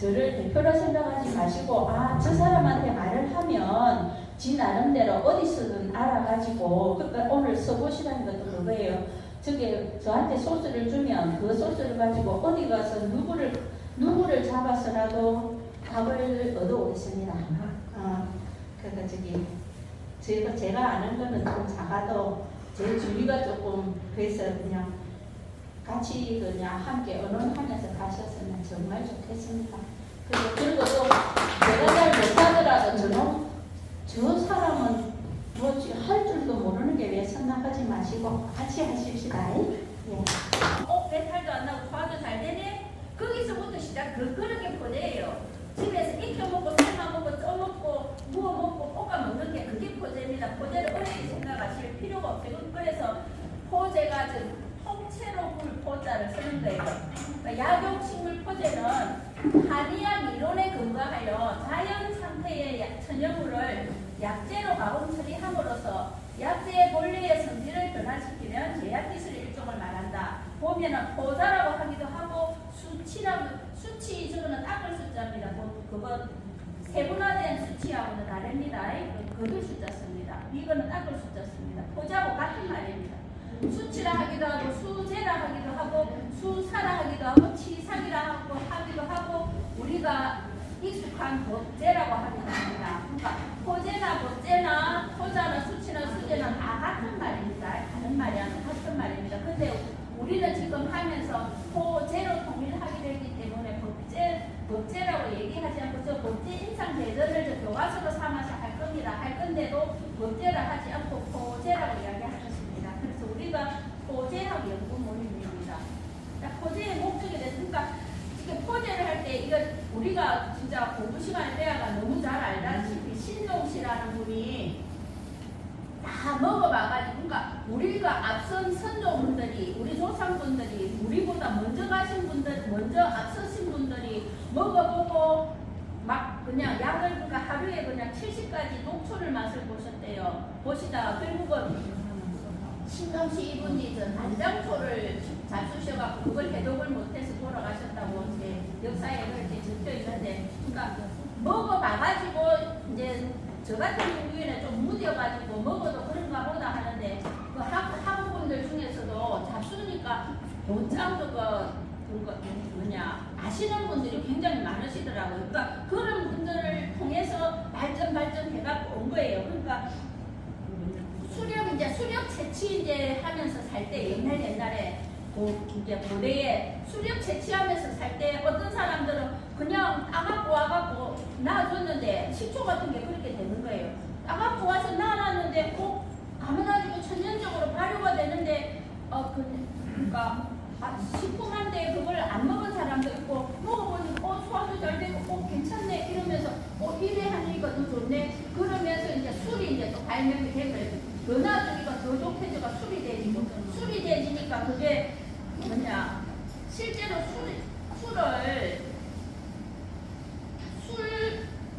저를 대표로 생각하지 마시고 저 사람한테 말을 하면 지 나름대로 어디서든 알아가지고 그러니까 오늘 써보시라는 것도 그거예요. 저한테 소스를 주면 그 소스를 가지고 어디 가서 누구를 잡아서라도 답을 얻어오겠습니다. 그러니까 제가 아는 거는 좀 작아도 제 주위가 조금 그래서 그냥 같이 그냥 함께 언론하면서 가셨으면 정말 좋겠습니다. 그리고 또 제가 잘 못하더라도 저 사람은 뭐지 할 줄도 모르는 게 왜 생각하지 마시고 같이 하십시다. 예. 배탈도 안 나고 소화도 잘 되네? 거기서부터 시작. 그렇게 포제예요. 집에서 익혀 먹고 삶아 먹고 쪄 먹고 구워 먹고 볶아 먹는 게 그게 포제입니다. 포제를 어렵게 생각하실 필요가 없어요. 그래서 포제가 통째로 물 포자를 쓰는 거예요. 그러니까 약용식물 포제는 한의학 이론에 근거하여 자연 상태의 천연물을 약재로 가공 처리함으로써 약재의 본래의 성질을 변화시키는 제약 기술의 일종을 말한다. 보면은 포자라고 하기도 하고 수치 저거는 닦을 숫자입니다. 그거 세분화된 수치하고는 다릅니다. 거둘 숫자 씁니다. 이거는 닦을 숫자 씁니다. 포자하고 같은 말입니다. 수치라 하기도 하고 수제라 하기도 하고 수사라 하기도 하고 치사기라 하기도 하고 우리가 익숙한 법제라고 하기도 합니다. 그러니까 포제나 법제나 포자나 수치나 수제는 다 같은 말입니다. 다른 말이 아니라 같은 말입니다. 근데 우리는 지금 하면서 포제로 통일하게 되기 때문에 법제라고 얘기하지 않고 저 법제 인상 대전을 저 교과서로 삼아서 할 겁니다. 할 건데도 법제라 하지 않고 포제라고 이야기하셨습니다. 그래서 우리가 포제학 연구 모임입니다. 포제의 목적에 대해서 그러니까 지금 포제를 할 때 이거 우리가 진짜 공부 시간에 빼야가 너무 잘 알다시피 신동씨라는 분이 다 먹어봐가지고 그러니까 우리가 앞선 선조분들이 우리 조상분들이 우리보다 먼저 가신 분들 먼저 앞서신 분들이 먹어보고 막 그냥 약을 그러니까 하루에 그냥 70가지 녹초를 맛을 보셨대요. 보시다가 결국은 신동씨 이분이 저 난장초를 잡수셔갖고 그걸 해독을 못해서 돌아가셨다고 이제 역사에 그렇게 적혀 있는데 그러니까 먹어봐가지고 이제 저 같은 경우에는 좀 무뎌가지고 먹어도 그런가 보다 하는데 그 학우분들 중에서도 잡수니까 못짱도 아시는 분들이 굉장히 많으시더라고요. 그러니까 그런 분들을 통해서 발전해갖고 온 거예요. 그러니까 수렵 채취 하면서 살 때 옛날에 이제 고대에 수렵 채취하면서 살 때 어떤 사람들은 그냥 따갖고 와갖고 놔줬는데 식초 같은 게 그렇게 되는 거예요. 따갖고 와서 놔놨는데 가면가지고 천연적으로 발효가 되는데 그러니까 시큼한데 그걸 안 먹은 사람도 있고 먹어보니 소화도 잘 되고 괜찮네 이러면서 이래 하니까 더 좋네 그러면서 이제 술이 이제 또 발명이 되고 더 나중이가 더 좋해져가 술이 되지니까 그게 실제로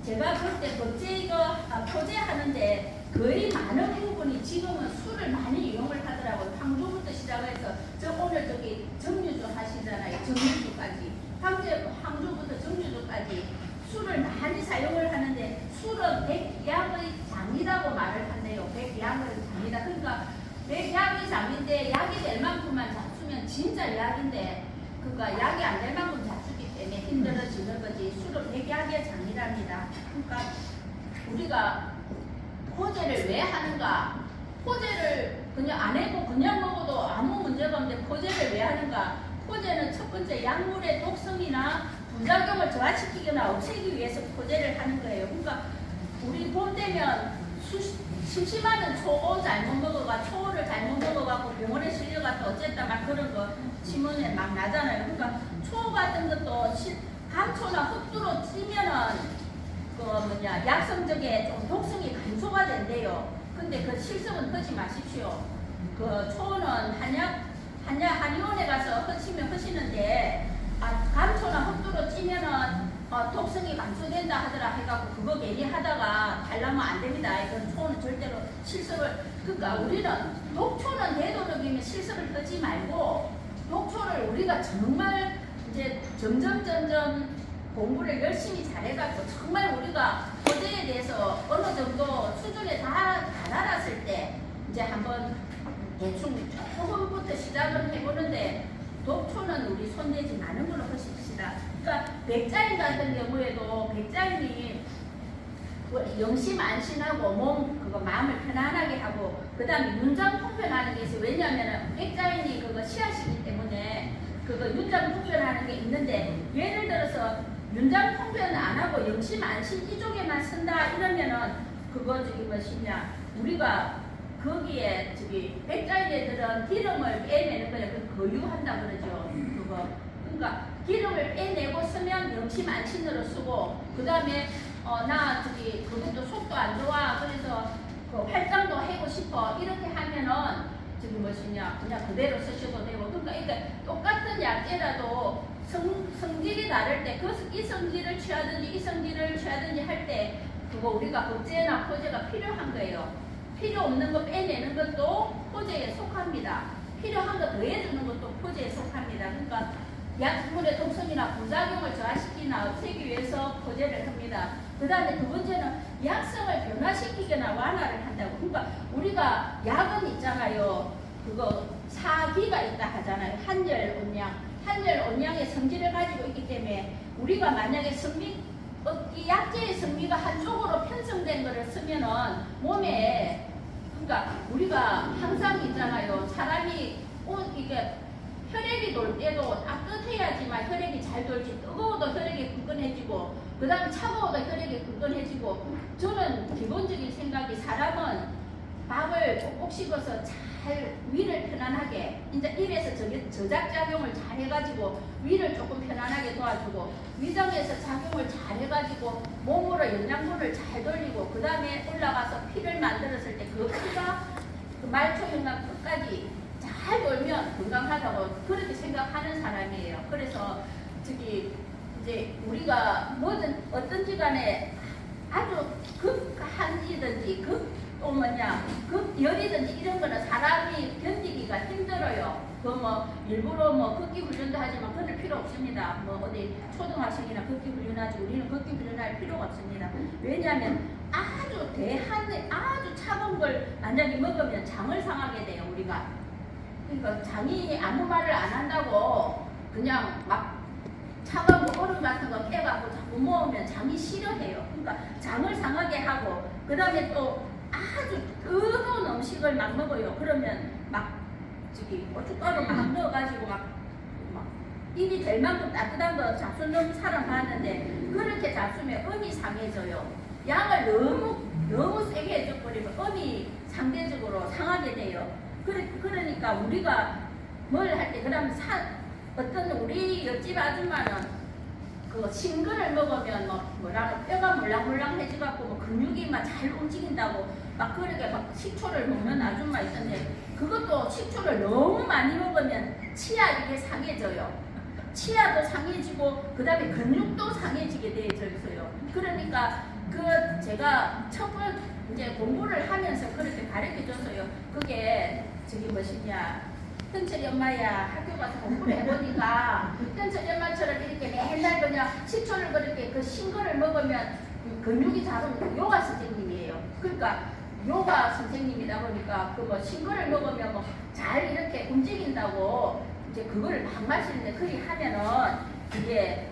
제가 볼 때 포제하는데 거의 많은 부분이 지금은 술을 많이 이용을 하더라고요. 항주부터 시작해서 오늘 정류주 하시잖아요. 정류주까지 항주부터 정류주까지 술을 많이 사용을 하는데 술은 백약의 장이라고 말을 한대요. 백약의 장이다. 그러니까 백약의 장인데 약이 될 만큼만 잡수면 진짜 약인데 그러니까 약이 안 될 만큼 잡수기 때문에 힘들어지는 거지. 술은 백약의 장이랍니다. 그러니까 우리가 포제를 왜 하는가? 포제를 그냥 안 해도 그냥 먹어도 아무 문제가 없는데 포제를 왜 하는가? 포제는 첫 번째 약물의 독성이나 부작용을 저하시키거나 없애기 위해서 포제를 하는 거예요. 그러니까 우리 봄 되면 심심하면 초를 잘못 먹어갖고 병원에 실려가서 어쨌다 막 그런 거 신문에 막 나잖아요. 그러니까 초 같은 것도 감초나 흑두로 찌면은 약성적에 좀 독성이 감소가 된대요. 근데 그 실습은 하지 마십시오. 그 초는 한의원에 가서 하시는데 감초나 흑두로 찌면은 독성이 감소된다 하더라 해갖고 그거 괜히 하다가 달라면 안 됩니다. 이건 초는 절대로 실습을 그러니까 우리는 독초는 되도록이면 실습을 하지 말고 독초를 우리가 정말 이제 점점 공부를 열심히 잘해가지고 정말 우리가 고대에 대해서 어느 정도 수준에 다 달아났을 때 이제 한번 대충 조금부터 시작을 해보는데 독초는 우리 손대지 않은 걸로 하십시다. 그러니까 백자인 같은 경우에도 백자인이 영심 안심하고 몸 그거 마음을 편안하게 하고 그 다음에 윤장통변하는 게 있어요. 왜냐하면 백자인이 그거 씨앗이기 때문에 그거 윤장통변하는 게 있는데 예를 들어서 윤장통변 안 하고 영심 안심 이쪽에만 쓴다 이러면은 그거 저기 뭐시냐 우리가 거기에 저기 백자인 애들은 기름을 빼내는 거예요. 그 거유한다 그러죠. 그거 그러니까 기름을 빼내고 쓰면 영심 안심으로 쓰고 그 다음에 나 저기 그것도 속도 안 좋아 그래서 그 활장도 하고 싶어 이렇게 하면은 저기 뭐시냐 그냥 그대로 쓰셔도 되고 그러니까 이게 똑같은 약재라도 성질이 다를 때 이 성질을 취하든지 이 성질을 취하든지 할 때 그거 우리가 법제나 포제가 필요한 거예요. 필요 없는 거 빼내는 것도 포제에 속합니다. 필요한 거 더해주는 것도 포제에 속합니다. 그러니까 약물의 독성이나 부작용을 저하시키나 없애기 위해서 포제를 합니다. 그 다음에 두 번째는 약성을 변화시키거나 완화를 한다고. 그러니까 우리가 약은 있잖아요. 그거 사기가 있다 하잖아요. 한열 온양의 성질을 가지고 있기 때문에 우리가 만약에 이 약재의 성미가 한쪽으로 편성된 거를 쓰면은 몸에 그러니까 우리가 항상 있잖아요. 사람이 이게 혈액이 돌 때도 따뜻해야지만 혈액이 잘 돌지 뜨거워도 혈액이 굳건해지고 그 다음에 차가워도 혈액이 굳건해지고 저는 기본적인 생각이 사람은 밥을 꼭꼭 씹어서 잘 위를 편안하게 이제 입에서 저작작용을 잘 해가지고 위를 조금 편안하게 도와주고 위장에서 작용을 잘 해가지고 몸으로 영양분을 잘 돌리고 그 다음에 올라가서 피를 만들었을 때 그 피가 그 말초혈관 끝까지 잘 돌면 건강하다고 그렇게 생각하는 사람이에요. 그래서 저기 이제 우리가 뭐든 어떤지 간에 아주 극한이든지 극열이든지 이런 거는 사람이 견디기가 힘들어요. 그 뭐 일부러 뭐 걷기 훈련도 하지만 그럴 필요 없습니다. 뭐 어디 초등학생이나 걷기 훈련하지 우리는 걷기 훈련할 필요가 없습니다. 왜냐하면 아주 아주 차가운 걸 만약에 먹으면 장을 상하게 돼요. 우리가 그러니까 장이 아무 말을 안 한다고 그냥 막 차가운 얼음 같은 거 깨갖고 자꾸 먹으면 장이 싫어해요. 그러니까 장을 상하게 하고 그 다음에 또 아주 뜨거운 음식을 막 먹어요. 그러면 막 저기 고춧가루 막 넣어가지고 막 입이 될 만큼 따뜻한 거 잡수 넣은 사람 봤는데 그렇게 잡수면 음이 상해져요. 양을 너무 세게 해줘버리면 음이 상대적으로 상하게 돼요. 그러니까 우리가 뭘 할 때 그러면 어떤 우리 옆집 아줌마는 그 신거를 먹으면 뭐라고 뼈가 물랑물랑해지갖고 뭐 근육이 막 잘 움직인다고 막 그렇게 막 식초를 먹는 아줌마 있던데 그것도 식초를 너무 많이 먹으면 치아 이게 상해져요. 치아도 상해지고 그 다음에 근육도 상해지게 되어 있어요. 그러니까 제가 첫번 이제 공부를 하면서 그렇게 가르쳐줬어요. 그게 저기 뭐시냐 현철이 엄마야 학교 가서 공부를 해보니까 현철이 엄마처럼 이렇게 맨날 그냥 식초를 그렇게 그 신거를 먹으면 근육이 자라는 요가 선생님이에요. 그러니까 요가 선생님이다 보니까 그 뭐 신거를 먹으면 뭐 잘 이렇게 움직인다고 이제 그거를 막 마시는데 그리 하면은 이게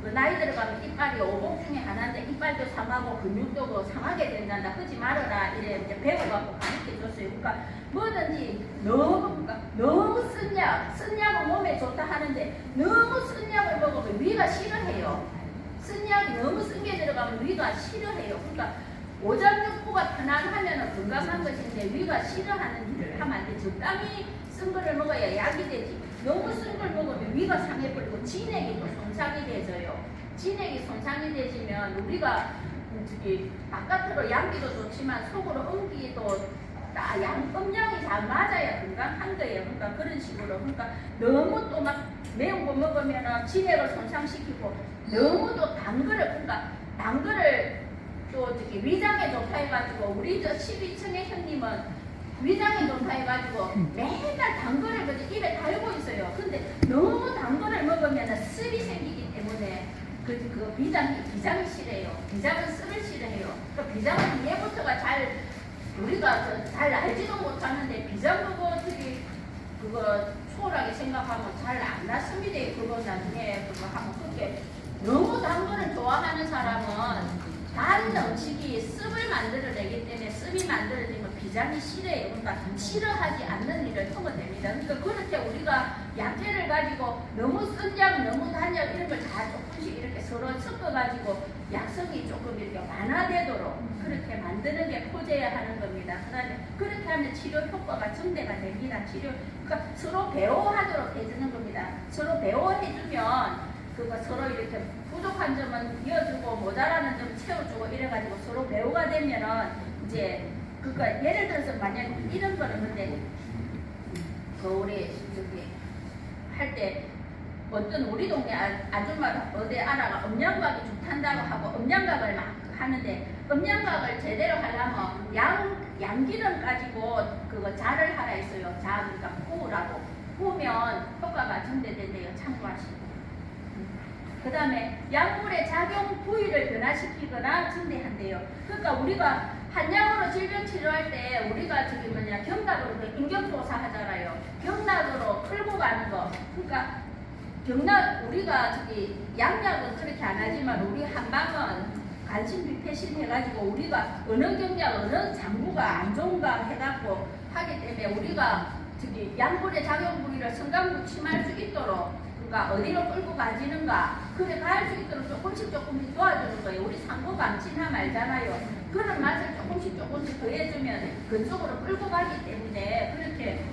그 나이 들어가면 이빨이 오복 중에 하나인데 이빨도 상하고 근육도 그 상하게 된단다. 하지 말아라 이래 이제 배워갖고 가르쳐줬어요. 그러니까 뭐든지 너무 쓴 약은 몸에 좋다 하는데 너무 쓴 약을 먹으면 위가 싫어해요. 쓴 약이 너무 쓴 게 들어가면 위가 싫어해요. 그러니까 오장육부가 편안하면 건강한 것인데 위가 싫어하는 일을 하면 안 돼. 적당히 쓴 거를 먹어야 약이 되지. 너무 쓴 걸 먹으면 위가 상해버리고 진액이 또 손상이 되져요. 진액이 손상이 되지면 우리가 저기 바깥으로 양기도 좋지만 속으로 음기도 음양이 잘 맞아야 건강한 거예요. 그러니까 그런 식으로 그러니까 너무 또 막 매운 거 먹으면 진액을 손상시키고 너무 또 단 거를 또 저기 위장에 좋다 해가지고 우리 저 12층의 형님은 위장에 좋다 해가지고 맨날 단 거를 그저 입에 달고 있어요. 근데 너무 단 거를 먹으면 습이 생기기 때문에 그 비장이 싫어요. 비장은 습을 싫어해요. 그 비장은 얘부터가 우리가 잘 알지도 못하는데 비장 그거 어떻게 그거 소홀하게 생각하면 잘 안 났습니다. 그거 나중에 그거 하면 그렇게 너무 단 거를 좋아하는 사람은 단 음식이 습을 만들어내기 때문에 습이 만들어지면 비장이 싫어요. 그러니까 싫어하지 않는 일을 하면 됩니다. 그러니까 그렇게 우리가 약재를 가지고 너무 쓴 약, 너무 단 약 이런 걸 다 조금씩 이렇게 서로 섞어가지고 약성이 조금 이렇게 완화되도록 그렇게 만드는 게 포제야 하는 겁니다. 그 다음에 그렇게 하면 치료 효과가 증대가 됩니다. 그러니까 서로 배워하도록 해주는 겁니다. 서로 배워해주면 그거 서로 이렇게 부족한 점은 이어주고 모자라는 점 채워주고 이래가지고 서로 배우가 되면은 이제 그니까 예를 들어서 만약 이런 거는 근데 우리 저기 할 때 어떤 우리 동네 아줌마가 어디 아라가 음양각이 좋단다고 하고 음양각을 막 하는데 음양각을 제대로 하려면 양기름 가지고 그거 자를 하라 했어요. 그러니까 구우라고 구우면 효과가 증대된대요. 참고하시고. 그 다음에 약물의 작용 부위를 변화시키거나 증대한대요. 그러니까 우리가 한약으로 질병 치료할 때 우리가 저기 경락으로 인격조사 하잖아요. 경락으로 끌고 가는 거. 그러니까 우리가 저기 양약은 그렇게 안 하지만 우리 한방은 간신비패신 해가지고 우리가 어느 경락 어느 장부가 안 좋은가 해갖고 하기 때문에 우리가 저기 약물의 작용 부위를 성강부 침할 수 있도록 그러니까 어디로 끌고 가지는가 그래 갈 수 있도록 조금씩 도와주는 거예요. 우리 상고방치나 말잖아요. 그런 맛을 조금씩 더해주면 그쪽으로 끌고 가기 때문에 그렇게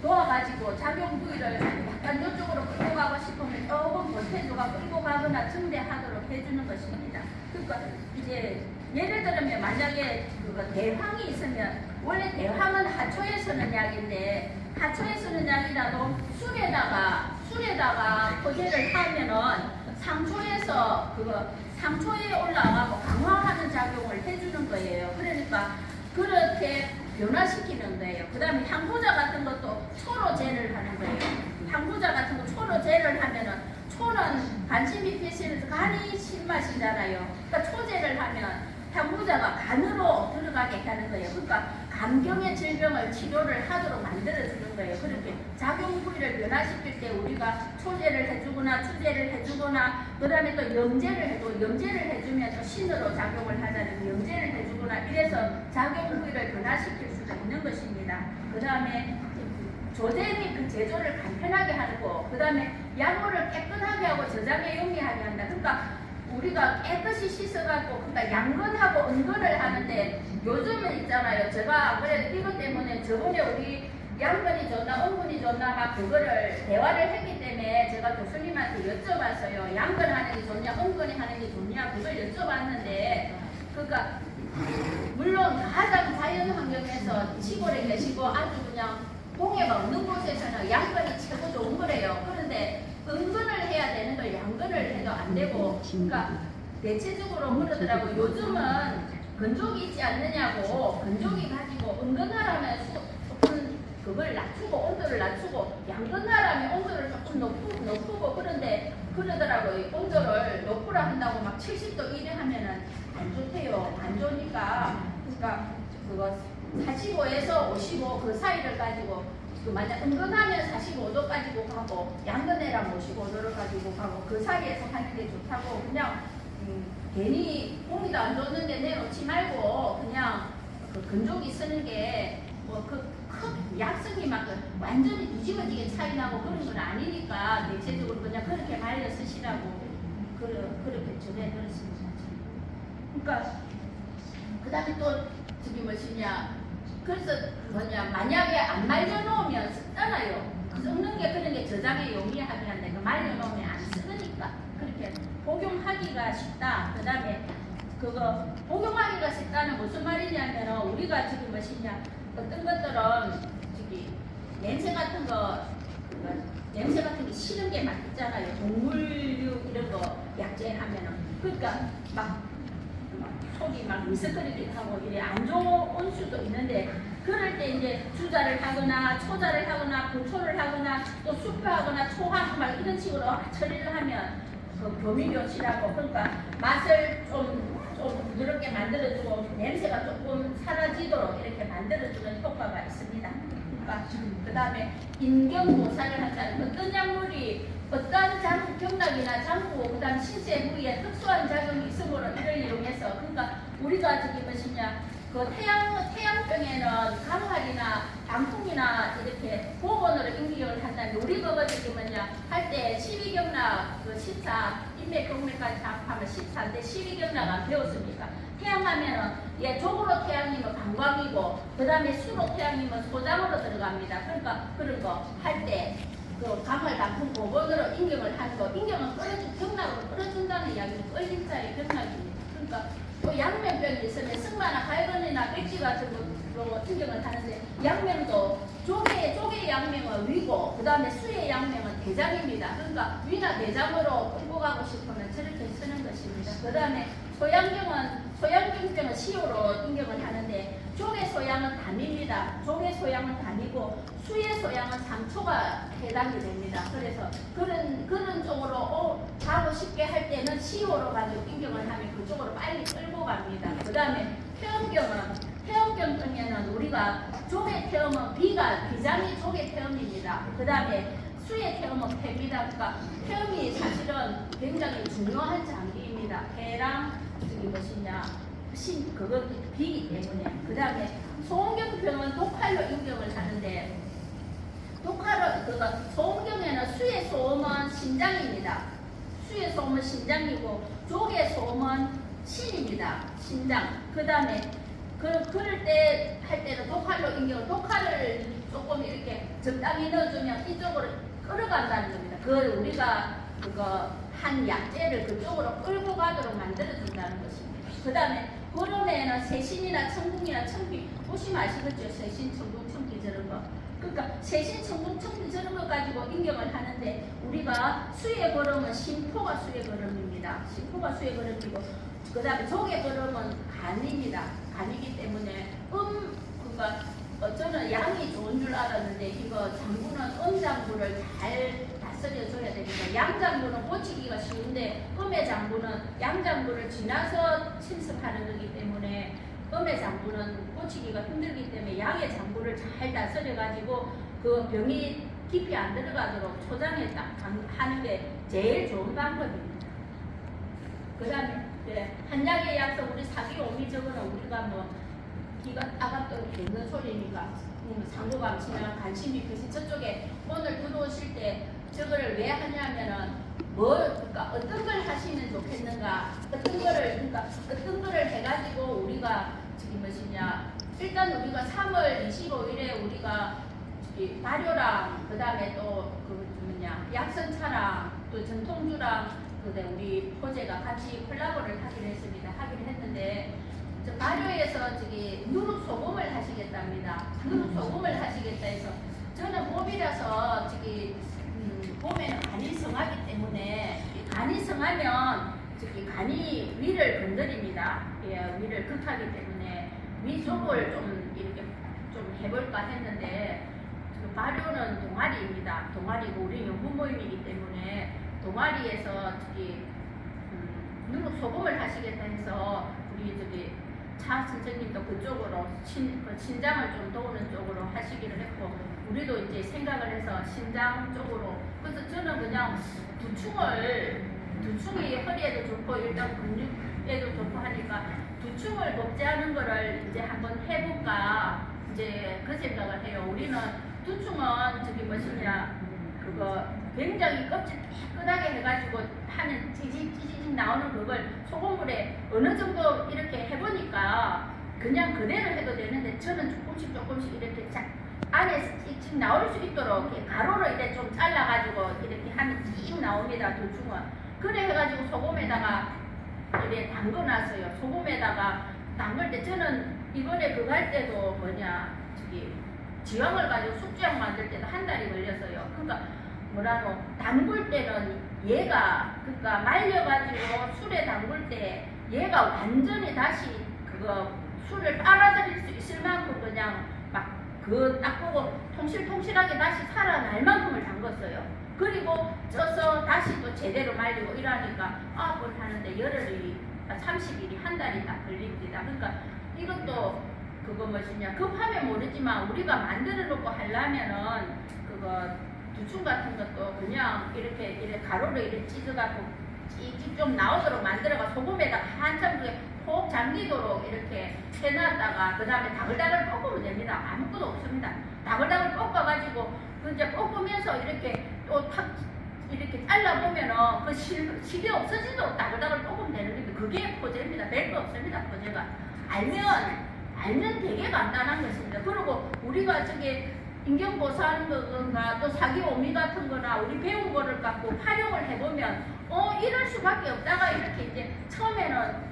도와가지고 작용 부위를 약간 이쪽으로 끌고 가고 싶으면 조금 보태주가 끌고 가거나 증대하도록 해주는 것입니다. 그러니까 이제 예를 들면 만약에 그거 대황이 있으면 원래 대황은 하초에 쓰는 약인데 하초에 쓰는 약이라도 술에다가 포제를 하면은 상초에서 상초에 올라가고 강화하는 작용을 해주는 거예요. 그러니까 그렇게 변화시키는 거예요. 그 다음에 향부자 같은 것도 초로 제를 하는 거예요. 향부자 같은 거 초로 제를 하면은 초는 간신비패신에서 간이 신맛이잖아요. 그러니까 초제를 하면 향부자가 간으로 들어가게 하는 거예요. 그러니까 감경의 질병을 치료를 하도록 만들어주는 거예요. 그렇게 작용 부위를 변화시킬 때 우리가 초제를 해주거나 추제를 해주거나 그 다음에 또 염제를 해주고 염제를 해주면 또 신으로 작용을 하자는 염제를 해주거나 이래서 작용 부위를 변화시킬 수가 있는 것입니다. 그 다음에 조제 및 그 제조를 간편하게 하는 거, 그 다음에 약물을 깨끗하게 하고 저장에 용이하게 한다. 그러니까 우리가 깨끗이 씻어가지고 그러니까 양근하고 은근을 하는데 요즘은 있잖아요. 제가 그래 이것 때문에 저번에 우리 양근이 좋나 은근이 좋나 막 그거를 대화를 했기 때문에 제가 교수님한테 여쭤봤어요. 양근하는 게 좋냐 은근이 하는 게 좋냐 그걸 여쭤봤는데 그러니까 물론 가장 자연 환경에서 시골에 계시고 아주 그냥 공해가 없는 곳에서는 양근이 최고 좋은 거래요. 그런데 은근을 해야 되는 걸 양근을 해도 안 되고 그러니까 대체적으로 그러더라고. 요즘은 건조기 있지 않느냐고 건조기 가지고 은근하라면 조금 그걸 낮추고 온도를 낮추고 양근하라면 온도를 조금 높고 그런데 그러더라고요. 온도를 높으라 한다고 막 70도 이래 하면은 안 좋대요. 안 좋으니까 그러니까 그거 45에서 55 그 사이를 가지고 만약 은근하면 45도 가지고 가고 양근해랑 55도를 가지고 가고 그 사이에서 하는 게 좋다고 그냥 괜히 몸이도 안 좋는데 내놓지 말고 그냥 그 건조기 쓰는 게 뭐 그 약성이 막 완전히 뒤집어지게 차이 나고 그런 건 아니니까 대체적으로 그냥 그렇게 말려 쓰시라고 그렇게 전해 들었습니다. 그러니까 그 다음에 또 저기 뭐시냐 그래서 만약에 안 말려놓으면 쓰잖아요. 썩는 게 그런 게 저장에 용이하게 한데 그 말려놓으면 안 쓰니까 그렇게 복용하기가 쉽다. 그 다음에 그거 복용하기가 쉽다는 무슨 말이냐면 우리가 지금 뭐시냐 어떤 것들은 저기 냄새 같은 거 싫은 게 막 있잖아요. 동물류 이런 거 약재 하면은 그러니까 막 속이 막 미스거리기도 하고 이래 안 좋은 수도 있는데 그럴 때 이제 주자를 하거나 초자를 하거나 고초를 하거나 또 수표하거나 초하고 막 이런 식으로 처리를 하면 그 교미료칠하고 그러니까 맛을 좀 부드럽게 만들어주고 냄새가 조금 사라지도록 이렇게 만들어주는 효과가 있습니다. 그러니까 그 다음에 인경모사를 한다는 어떤 약물이 어떤 경락이나 장부 그 다음 신체 부위에 특수한 작용이 있으므로 이를 이용해서 그러니까 우리가 저기 뭐시냐 그 태양병에는 강활이나 방풍이나 이렇게 보건으로 인기를 한다는데 우리 그거 저기 뭐냐 할 때 12경락 그 14 인맥경맥까지 합하면 14인데 12경락 안 배웠습니까? 태양하면은 조으로 태양이면 방광이고 그 다음에 수로 태양이면 소장으로 들어갑니다. 그러니까 그런 거 할 때 그 강활 방풍 보건으로 인경을 하는 거 인경은 경락으로 끌어준다는 이야기는 끌림자의 경락입니다. 그러니까 또 양면병이 있으면 승마나 갈건이나 백지 같은 걸로 인경을 하는데 양면도 조개 양면은 위고 그 다음에 수의 양면은 대장입니다. 그러니까 위나 대장으로 끌고 가고 싶으면 저렇게 쓰는 것입니다. 그 다음에 소양경병은 시효로 인경을 하는데 조개 소양은 담입니다. 조개 소양은 담이고 수의 소양은 상초가 해당이 됩니다. 그래서 그런 쪽으로 가고 싶게 할 때는 시효로 가지고 인경을 하면 그쪽으로 빨리 끌고 갑니다. 그 다음에 태음경에는 우리가 조개 태음은 비장이 조개 태음입니다. 그 다음에 수의 태음은 폐입니다. 그러니까 태음이 사실은 굉장히 중요한 장기입니다. 폐랑 저기 뭐시냐 그거 비기 때문에 그 다음에 소음경병은 독활로 인경을 하는데 소음경에는 수의 소음은 신장입니다. 수의 소음은 신장이고 조개 소음은 신입니다. 신장. 그 다음에 그럴 때 할 때는 독활로 인경을 독활을 조금 이렇게 적당히 넣어주면 이쪽으로 끌어간다는 겁니다. 그걸 우리가 그거 한 약재를 그쪽으로 끌고 가도록 만들어준다는 것입니다. 그 다음에 보름에는 세신이나 천궁이나 천비 보시면 아시겠죠? 세신, 천궁, 천비 저런 거. 그러니까 세신, 천궁, 천비 저런 거 가지고 인경을 하는데 우리가 수의 걸음은 심포가 수의 걸음입니다. 심포가 수의 걸음이고 그 다음에 조개 걸음은 간입니다. 간이기 때문에 그러니까 저는 양이 좋은 줄 알았는데 이거 장부는 장부를 잘 다스려줘야 됩니다. 양장부는 고치기가 쉬운데 장부는 양장부를 지나서 침습하는 거기 때문에 장부는 고치기가 힘들기 때문에 양의 장부를 잘 다스려가지고 그 병이 깊이 안 들어가도록 초장에 딱 하는 게 제일 좋은 방법입니다. 그 다음에 한약의 약서 우리 사기오미 저거는 우리가 뭐 기가 따갑게 듣는 소리니까 상고감 지나 관심이 크시 저쪽에 오늘 들어오실 때 저거를 왜 하냐면은 그러니까 어떤 걸 하시면 좋겠는가 어떤 거를 해가지고 우리가 저기 뭐시냐 일단 우리가 3월 25일에 우리가 저기 발효랑 그 다음에 또 그 뭐냐 약선차랑 또 전통주랑 그다음에 우리 포제가 같이 콜라보를 하기로 했는데 저 발효에서 저기 누룩 소금을 하시겠답니다. 누룩 소금을 하시겠다 해서 저는 봄이라서 저기 봄에는 간이 성하기 때문에 간이 성하면 저기 간이 위를 건드립니다. 예, 위를 극하기 때문에 위 쪽을 좀 이렇게 좀 해볼까 했는데 그 발효는 동아리입니다. 동아리고 우리 연구 모임이기 때문에 동아리에서 저기 누룩 소금을 하시겠다 해서 우리 저기 차 선생님도 그쪽으로 신장을 좀 도우는 쪽으로 하시기로 했고 우리도 이제 생각을 해서 신장 쪽으로 그래서 저는 그냥 두충이 허리에도 좋고 일단 근육에도 좋고 하니까 두충을 복제하는 거를 이제 한번 해볼까 이제 그 생각을 해요. 우리는 두충은 저기 뭐시냐 그거 굉장히 껍질 깨끗하게 해가지고 하는 찌직 나오는 그걸 소금물에 어느 정도 이렇게 해보니까 그냥 그대로 해도 되는데 저는 조금씩 이렇게 안에서 찌직 나올 수 있도록 이렇게 가로로 이렇게 좀 잘라가지고 이렇게 하면 찌직 나옵니다. 두충은 그래 해가지고 소금에다가 이렇게 담궈놨어요. 소금에다가 담글 때 저는 이번에 그거 할 때도 저기 지황을 가지고 숙주향 만들 때도 한 달이 걸렸어요. 그러니까 뭐라노 담글 때는 얘가 그러니까 말려가지고 술에 담글 때 얘가 완전히 다시 그거 술을 빨아들일 수 있을 만큼 그냥 막 그 딱 보고 통실통실하게 다시 살아날 만큼을 담궜어요. 그리고 쪄서 다시 또 제대로 말리고 이러니까 아홉 번 하는데 열흘이 30일이 한 달이 다 걸립니다. 그러니까 이것도 그거 뭐시냐 급하면 모르지만 우리가 만들어 놓고 하려면은 그거 두충 같은 것도 그냥 이렇게 가로로 이렇게 찢어갖고 찍찍 좀 나오도록 만들어가 소금에다가 한참 그게 푹 잠기도록 이렇게 해놨다가 그 다음에 다글다글 볶으면 됩니다. 아무것도 없습니다. 다글다글 볶아가지고 그 이제 볶으면서 이렇게 또 탁 이렇게 잘라보면은 그 실이 없어지도록 다글다글 볶으면 되는 건데 그게 포제입니다. 별거 없습니다. 포제가 알면 되게 간단한 것입니다. 그리고 우리가 저기 인경보사하는 거나 또 사기오미 같은 거나 우리 배운 거를 갖고 활용을 해보면 이럴 수밖에 없다가 이렇게 이제 처음에는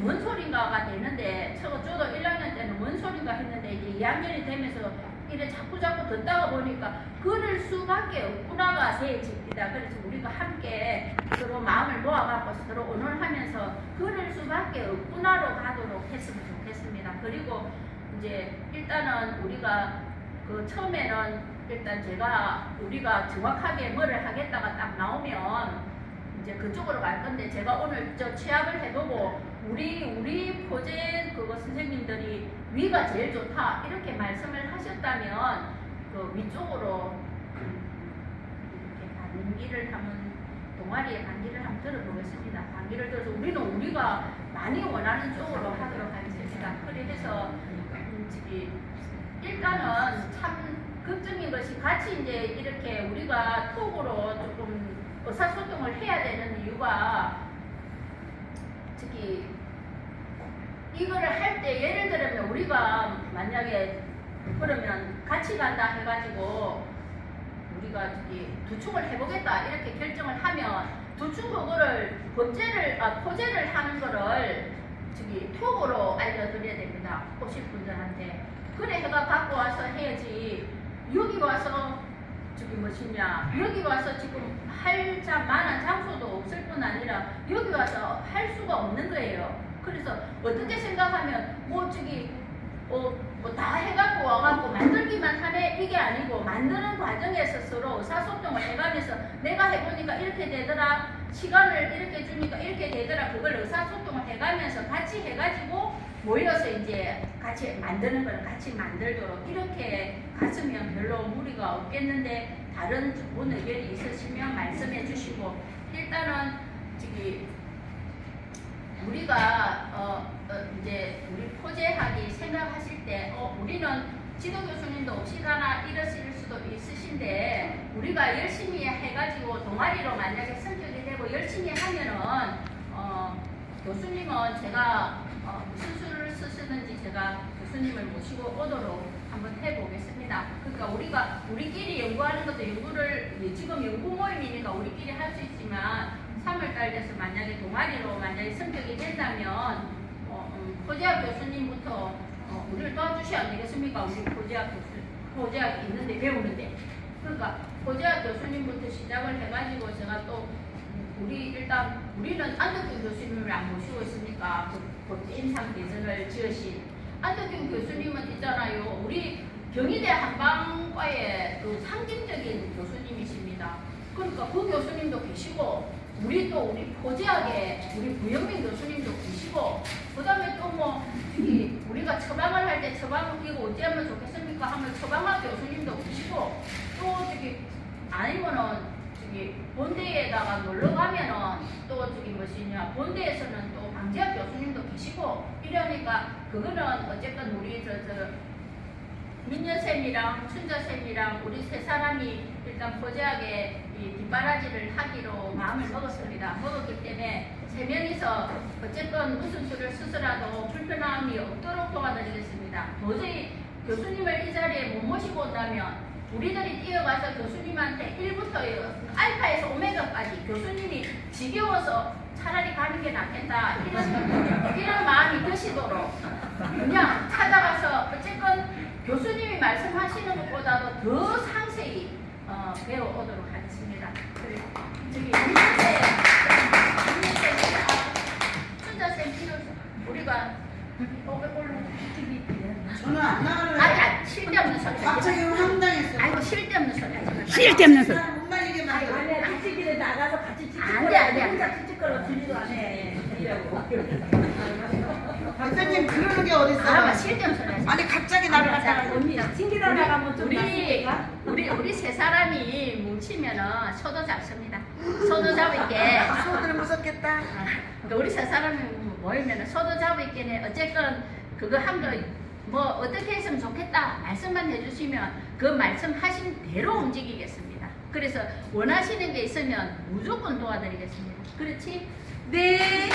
뭔 소린가가 되는데 저도 1학년 때는 뭔 소린가 했는데 이제 2학년이 되면서 이래 자꾸 듣다가 보니까 그럴 수밖에 없구나가 세집니다. 그래서 우리가 함께 서로 마음을 모아갖고 서로 의논하면서 그럴 수밖에 없구나로 가도록 했으면 좋겠습니다. 그리고 이제 일단은 우리가 그 처음에는 일단 우리가 정확하게 뭐를 하겠다가 딱 나오면 이제 그쪽으로 갈 건데 제가 오늘 취합을 해보고 우리 포제 그거 선생님들이 위가 제일 좋다 이렇게 말씀을 하셨다면 그 위쪽으로 이렇게 반기를 한번 동아리에 반기를 한번 들어보겠습니다. 반기를 들어서 우리가 많이 원하는 쪽으로 하도록 하겠습니다. 그래서 일단은 참 걱정인 것이 같이 이제 이렇게 우리가 톡으로 조금 의사소통을 해야 되는 이유가 이거를 할 때 예를 들면 우리가 만약에 그러면 같이 간다 해가지고 우리가 두충을 해보겠다 이렇게 결정을 하면 두충 그거를 포제를 하는 거를 톡으로 알려드려야 됩니다. 오실 분들한테. 그래 해가 갖고 와서 해야지 여기 와서 여기 와서 지금 할 만한 장소도 없을 뿐 아니라 여기 와서 할 수가 없는 거예요. 그래서 어떻게 생각하면 다 해갖고 와갖고 만들기만 하네 이게 아니고 만드는 과정에서 서로 의사소통을 해가면서 내가 해보니까 이렇게 되더라 시간을 이렇게 주니까 이렇게 되더라 그걸 의사소통을 해가면서 같이 해가지고 모여서 이제 같이 만드는 걸 같이 만들도록 이렇게 갔으면 별로 무리가 없겠는데 다른 좋은 의견이 있으시면 말씀해 주시고 일단은 우리가 이제 우리 포제하기 생각하실 때 우리는 지도 교수님도 없이 가나 이러실 수도 있으신데 우리가 열심히 해가지고 동아리로 만약에 성격이 되고 열심히 하면은 교수님은 제가 무슨 수를 쓰시는지 제가 교수님을 모시고 오도록 한번 해보겠습니다. 그러니까 우리끼리 연구하는 것도 연구를 지금 연구 모임이니까 우리끼리 할 수 있지만 3월달 돼서 만약에 동아리로 만약에 성격이 된다면 포제학 교수님부터 우리를 도와주셔야 안 되겠습니까? 우리 포제학 있는데 배우는데 그러니까 포제학 교수님부터 시작을 해가지고 제가 또 우리는 안덕균 교수님을 안 모시고 있으니까 인상 개선을 지으신 안덕균 교수님은 있잖아요. 우리 경희대 한방과의 그 상징적인 교수님이십니다. 그러니까 그 교수님도 계시고 우리 포제학에 우리 부영민 교수님도 계시고 그 다음에 또 우리가 처방을 할 때 처방을 이거 어찌 하면 좋겠습니까 하면 처방학 교수님도 계시고 또 아니면은 본대에다가 놀러 가면은 또 본대에서는 또 방지학 교수님도 계시고 이러니까 그거는 어쨌든 우리 민여쌤이랑 춘자쌤이랑 우리 세 사람이 일단 포제학에 이 뒷바라지를 하기로 마음을 먹었기 때문에 세 명이서 어쨌든 무슨 수를 쓰더라도 불편함이 없도록 도와드리겠습니다. 도저히 교수님을 이 자리에 못 모시고 온다면 우리들이 뛰어가서 교수님한테 1부터 알파에서 오메가까지 교수님이 지겨워서 차라리 가는 게 낫겠다 이런 마음이 드시도록 그냥 찾아가서 어쨌든 교수님이 말씀하시는 것보다도 더 상세히 배워오도록 하겠습니다. 춘자쌤 우리가 저는 안 나가는 아니 쓸데없는 소리 갑자기 황당했어요. 아이고 쓸데없는 소리 하지 마. 쓸데없는 소리. 못 말리게 만 준비도 안 해. 이라고. 박사님 그러는 게 어딨어? 알아봐 실전 소리. 아니 갑자기 나를 갖다가 언니 튕기다 나가면 좀 우리 낫습니까? 우리 세 사람이 뭉치면은 소도 잡습니다. 소도 잡을게. 소들은 무섭겠다. 그러니까 우리 세 사람이 모이면은 소도 잡을게네. 어쨌건 그거 한 거 뭐 어떻게 했으면 좋겠다 말씀만 해주시면 그 말씀하신 대로 움직이겠습니다. 그래서 원하시는 게 있으면 무조건 도와드리겠습니다. 그렇지? 네. 네.